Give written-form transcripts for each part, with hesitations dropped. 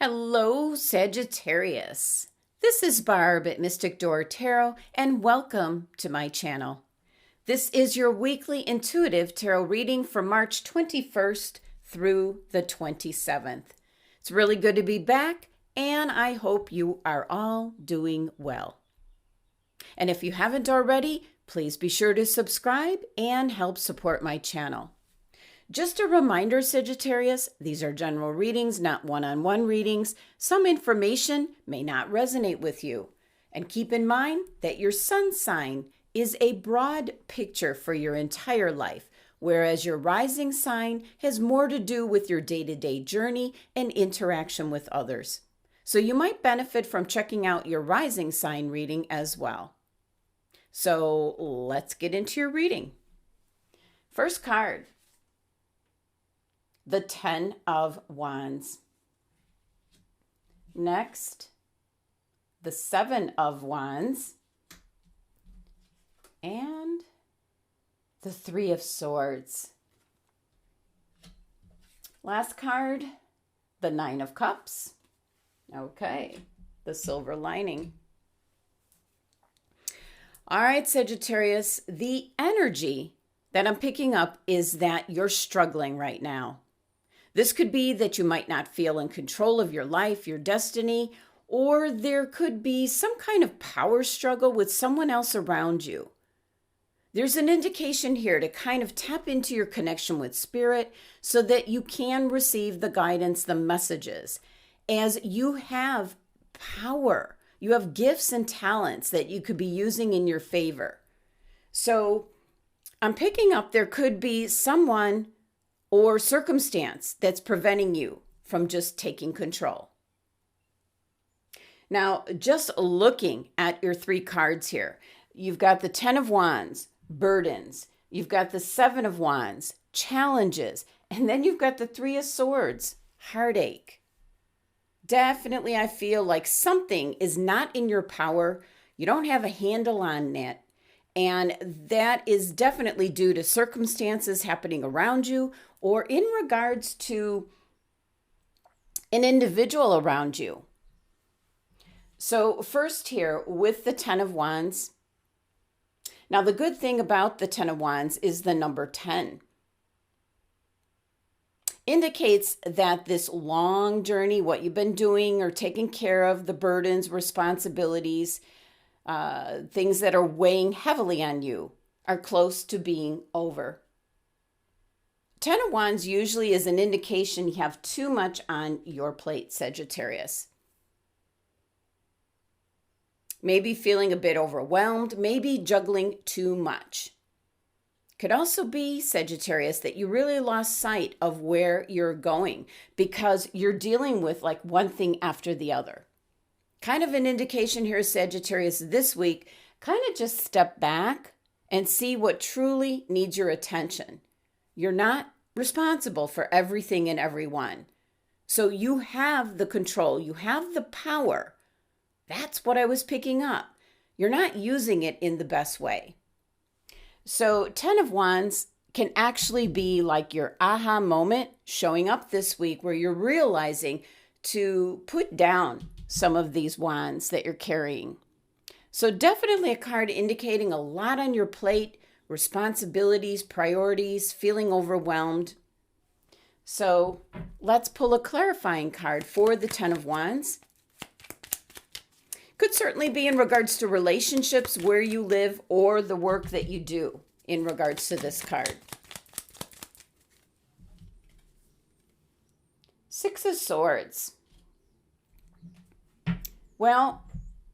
Hello, Sagittarius. This is Barb at Mystic Door Tarot, and welcome to my channel. This is your weekly intuitive tarot reading for March 21st through the 27th. It's really good to be back, and I hope you are all doing well. And if you haven't already, please be sure to subscribe and help support my channel. Just a reminder, Sagittarius, these are general readings, not one-on-one readings. Some information may not resonate with you. And keep in mind that your sun sign is a broad picture for your entire life, whereas your rising sign has more to do with your day-to-day journey and interaction with others. So you might benefit from checking out your rising sign reading as well. So let's get into your reading. First card. The 10 of Wands. Next, the 7 of Wands. And the 3 of Swords. Last card, the 9 of Cups. Okay, the silver lining. All right, Sagittarius, the energy that I'm picking up is that you're struggling right now. This could be that you might not feel in control of your life, your destiny, or there could be some kind of power struggle with someone else around you. There's an indication here to kind of tap into your connection with spirit so that you can receive the guidance, the messages, as you have power. You have gifts and talents that you could be using in your favor. So I'm picking up there could be someone or circumstance that's preventing you from just taking control. Now, just looking at your 3 cards here, you've got the 10 of Wands, burdens. You've got the 7 of Wands, challenges. And then you've got the 3 of Swords, heartache. Definitely, I feel like something is not in your power. You don't have a handle on it. And that is definitely due to circumstances happening around you or in regards to an individual around you. So first here with the 10 of Wands. Now the good thing about the 10 of Wands is the number 10. Indicates that this long journey, what you've been doing or taking care of, the burdens, responsibilities, things that are weighing heavily on you are close to being over. 10 of Wands usually is an indication you have too much on your plate, Sagittarius. Maybe feeling a bit overwhelmed, maybe juggling too much. Could also be, Sagittarius, that you really lost sight of where you're going because you're dealing with like one thing after the other. Kind of an indication here, Sagittarius, this week, kind of just step back and see what truly needs your attention. You're not responsible for everything and everyone. So you have the control. You have the power. That's what I was picking up. You're not using it in the best way. So 10 of Wands can actually be like your aha moment showing up this week where you're realizing to put down some of these wands that you're carrying. So definitely a card indicating a lot on your plate, responsibilities, priorities, feeling overwhelmed. So let's pull a clarifying card for the 10 of Wands. Could certainly be in regards to relationships, where you live, or the work that you do in regards to this card. 6 of Swords. Well,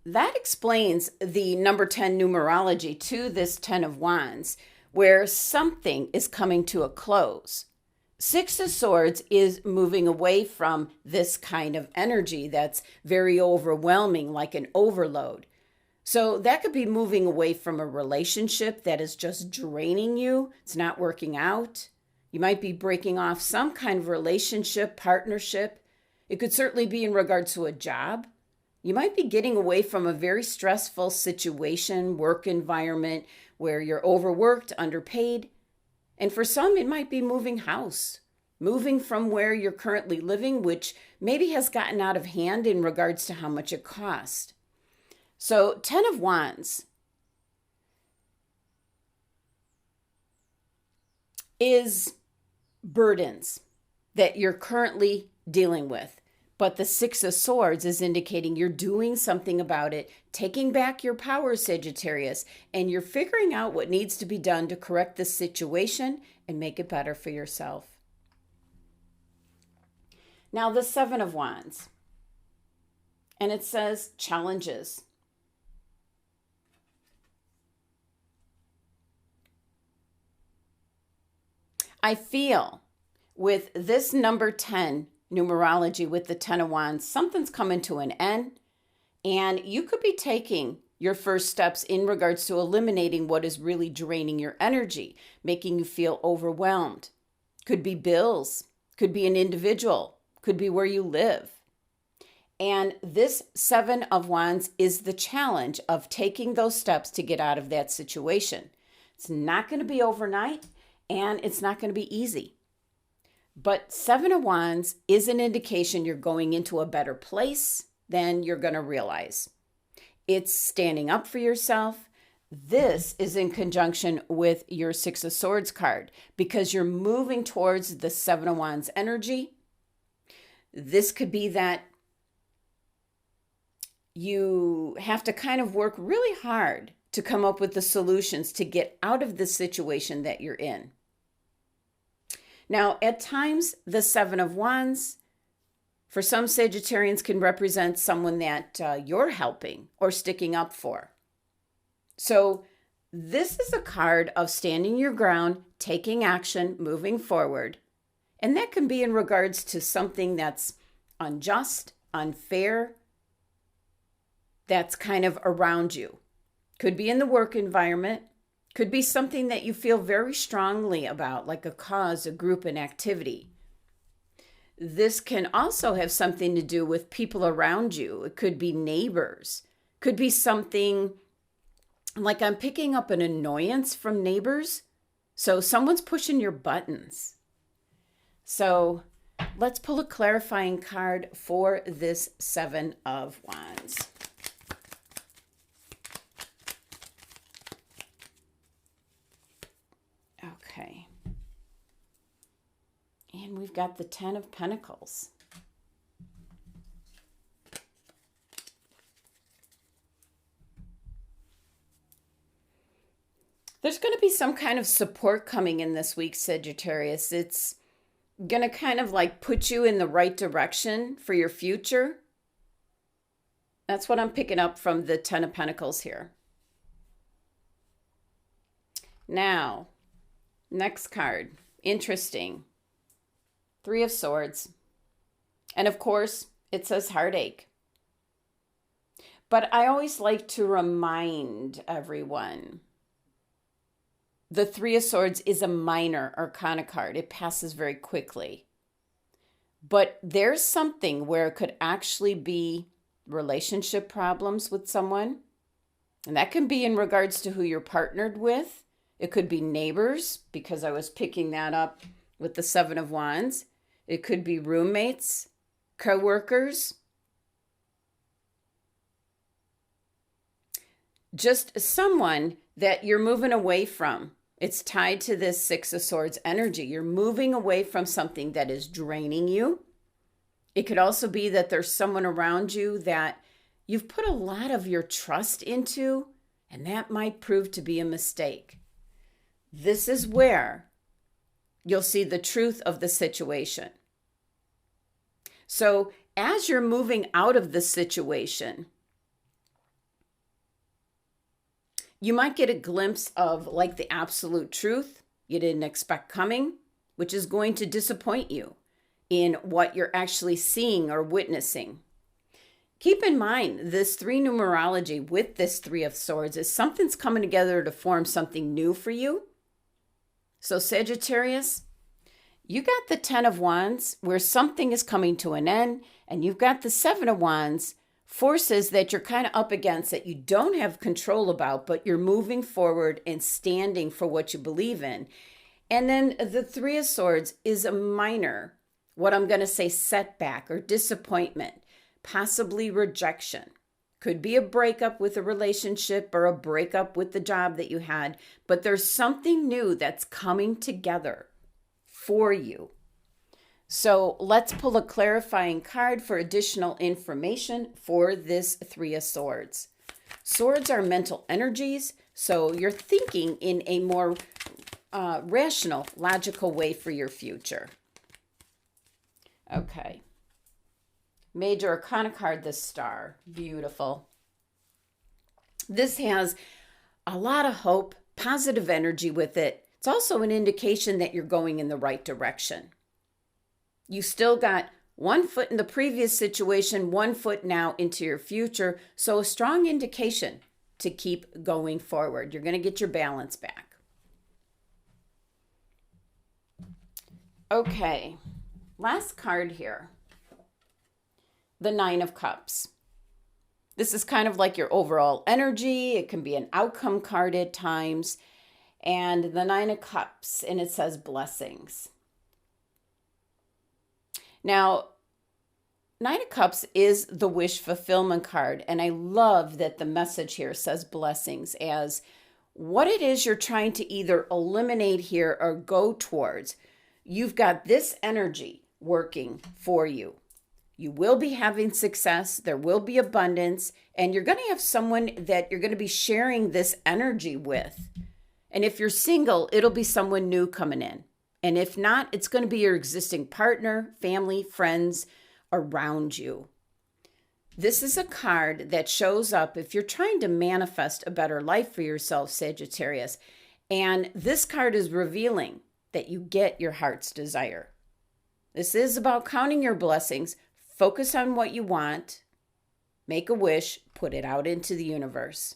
that explains the number 10 numerology to this 10 of Wands, where something is coming to a close. 6 of Swords is moving away from this kind of energy that's very overwhelming, like an overload. So that could be moving away from a relationship that is just draining you. It's not working out. You might be breaking off some kind of relationship, partnership. It could certainly be in regards to a job. You might be getting away from a very stressful situation, work environment where you're overworked, underpaid. And for some, it might be moving house moving from where you're currently living, which maybe has gotten out of hand in regards to how much it cost. So 10 of Wands is burdens that you're currently dealing with. But the 6 of Swords is indicating you're doing something about it, taking back your power, Sagittarius, and you're figuring out what needs to be done to correct this situation and make it better for yourself. Now, the 7 of Wands, and it says challenges. I feel with this number 10 numerology, with the 10 of Wands, something's coming to an end, and you could be taking your first steps in regards to eliminating what is really draining your energy, making you feel overwhelmed. Could be bills, could be an individual, could be where you live. And this 7 of Wands is the challenge of taking those steps to get out of that situation. It's not going to be overnight, and it's not going to be easy. But 7 of Wands is an indication you're going into a better place than you're going to realize. It's standing up for yourself. This is in conjunction with your 6 of Swords card because you're moving towards the 7 of Wands energy. This could be that you have to kind of work really hard to come up with the solutions to get out of the situation that you're in. Now, at times, the 7 of Wands, for some Sagittarians, can represent someone that you're helping or sticking up for. So this is a card of standing your ground, taking action, moving forward. And that can be in regards to something that's unjust, unfair, that's kind of around you. Could be in the work environment. Could be something that you feel very strongly about, like a cause, a group, an activity. This can also have something to do with people around you. It could be neighbors. Could be something like I'm picking up an annoyance from neighbors. So someone's pushing your buttons. So let's pull a clarifying card for this 7 of Wands. Okay. And we've got the 10 of Pentacles. There's going to be some kind of support coming in this week, Sagittarius. It's going to kind of like put you in the right direction for your future. That's what I'm picking up from the 10 of Pentacles here. Now, next card. Interesting. 3 of Swords. And of course, it says heartache. But I always like to remind everyone, the 3 of Swords is a minor arcana card. It passes very quickly. But there's something where it could actually be relationship problems with someone. And that can be in regards to who you're partnered with. It could be neighbors, because I was picking that up with the 7 of Wands. It could be roommates, co-workers. Just someone that you're moving away from. It's tied to this 6 of Swords energy. You're moving away from something that is draining you. It could also be that there's someone around you that you've put a lot of your trust into, and that might prove to be a mistake. This is where you'll see the truth of the situation. So as you're moving out of the situation, you might get a glimpse of like the absolute truth you didn't expect coming, which is going to disappoint you in what you're actually seeing or witnessing. Keep in mind, this 3 numerology with this 3 of Swords is something's coming together to form something new for you. So Sagittarius, you got the 10 of Wands where something is coming to an end, and you've got the 7 of Wands, forces that you're kind of up against that you don't have control about, but you're moving forward and standing for what you believe in. And then the Three of Swords is a minor, what I'm going to say, setback or disappointment, possibly rejection. Could be a breakup with a relationship or a breakup with the job that you had, but there's something new that's coming together for you. So let's pull a clarifying card for additional information for this Three of Swords. Swords are mental energies, so you're thinking in a more rational, logical way for your future. Okay. Major Arcana card, the Star. Beautiful. This has a lot of hope, positive energy with it. It's also an indication that you're going in the right direction. You still got one foot in the previous situation, one foot now into your future. So a strong indication to keep going forward. You're going to get your balance back. Okay, last card here. The Nine of Cups. This is kind of like your overall energy. It can be an outcome card at times. And the Nine of Cups, and it says blessings. Now, Nine of Cups is the wish fulfillment card. And I love that the message here says blessings, as what it is you're trying to either eliminate here or go towards. You've got this energy working for you. You will be having success. There will be abundance. And you're going to have someone that you're going to be sharing this energy with. And if you're single, it'll be someone new coming in. And if not, it's going to be your existing partner, family, friends around you. This is a card that shows up if you're trying to manifest a better life for yourself, Sagittarius. And this card is revealing that you get your heart's desire. This is about counting your blessings. Focus on what you want. Make a wish. Put it out into the universe.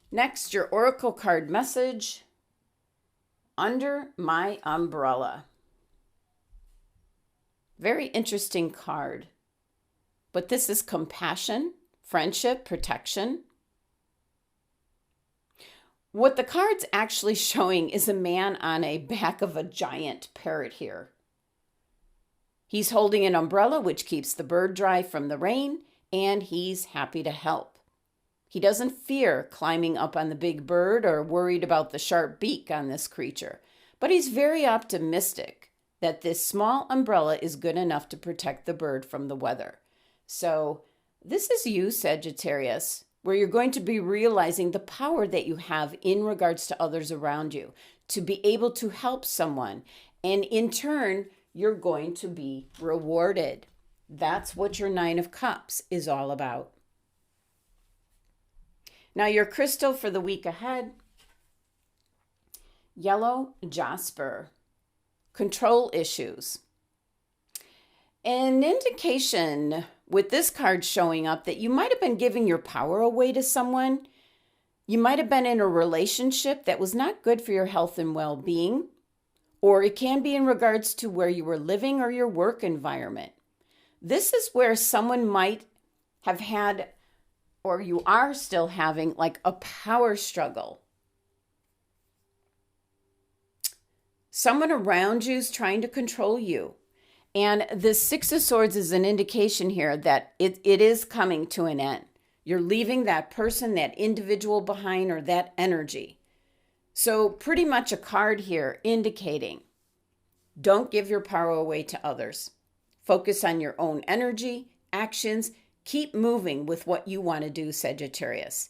Next, your oracle card message. Under my umbrella. Very interesting card. But this is compassion, friendship, protection. What the card's actually showing is a man on a back of a giant parrot here. He's holding an umbrella, which keeps the bird dry from the rain, and he's happy to help. He doesn't fear climbing up on the big bird or worried about the sharp beak on this creature, but he's very optimistic that this small umbrella is good enough to protect the bird from the weather. So this is you, Sagittarius, where you're going to be realizing the power that you have in regards to others around you, to be able to help someone, and in turn, you're going to be rewarded. That's what your Nine of Cups is all about. Now, your crystal for the week ahead, yellow jasper. Control issues. An indication with this card showing up that you might have been giving your power away to someone. You might have been in a relationship that was not good for your health and well-being. Or it can be in regards to where you were living or your work environment. This is where someone might have had, or you are still having, like a power struggle. Someone around you is trying to control you. And the Six of Swords is an indication here that it is coming to an end. You're leaving that person, that individual behind, or that energy. So pretty much a card here indicating don't give your power away to others. Focus on your own energy, actions. Keep moving with what you want to do, Sagittarius.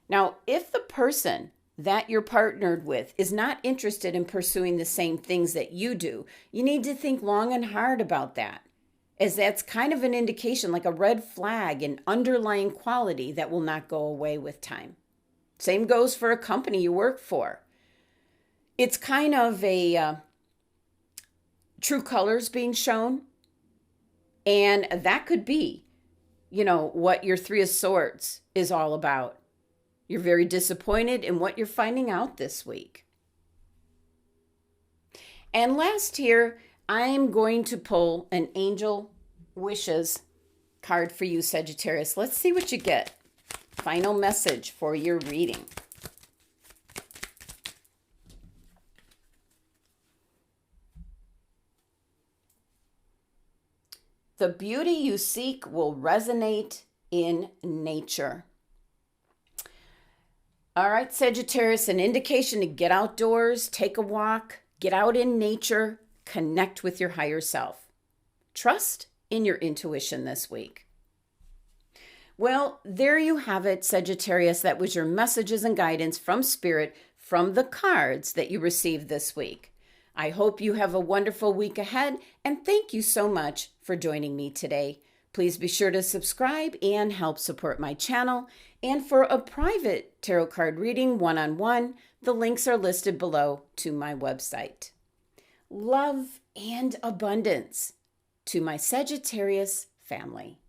Now, if the person that you're partnered with is not interested in pursuing the same things that you do, you need to think long and hard about that, as that's kind of an indication, like a red flag, an underlying quality that will not go away with time. Same goes for a company you work for. It's kind of a true colors being shown, and that could be, what your Three of Swords is all about. You're very disappointed in what you're finding out this week. And last here, I'm going to pull an Angel Wishes card for you, Sagittarius. Let's see what you get. Final message for your reading. The beauty you seek will resonate in nature. All right, Sagittarius, an indication to get outdoors, take a walk, get out in nature, connect with your higher self. Trust in your intuition this week. Well, there you have it, Sagittarius. That was your messages and guidance from Spirit from the cards that you received this week. I hope you have a wonderful week ahead, and thank you so much for joining me today. Please be sure to subscribe and help support my channel. And for a private tarot card reading one-on-one, the links are listed below to my website. Love and abundance to my Sagittarius family.